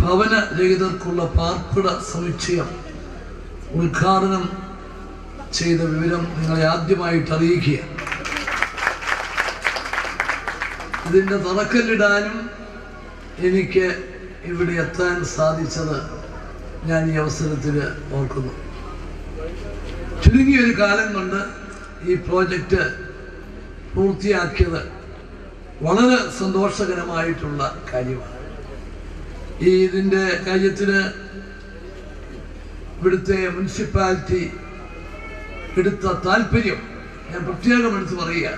ഭവനരഹിതർക്കുള്ള പാർപ്പിട സമുച്ചയം ഉദ്ഘാടനം ചെയ്ത വിവരം നിങ്ങളെ ആദ്യമായിട്ട് അറിയിക്കുക. ഇതിൻ്റെ തറക്കല്ലിടാനും എനിക്ക് ഇവിടെ എത്താൻ സാധിച്ചത് ഞാൻ ഈ അവസരത്തിൽ ഓർക്കുന്നു. ചുരുങ്ങിയൊരു കാലം കൊണ്ട് ഈ പ്രോജക്റ്റ് പൂർത്തിയാക്കിയത് വളരെ സന്തോഷകരമായിട്ടുള്ള കാര്യമാണ്. ഇതിൻ്റെ കാര്യത്തിൽ ഇവിടുത്തെ മുനിസിപ്പാലിറ്റി എടുത്ത താല്പര്യം ഞാൻ പ്രത്യേകം എടുത്ത് പറയുക.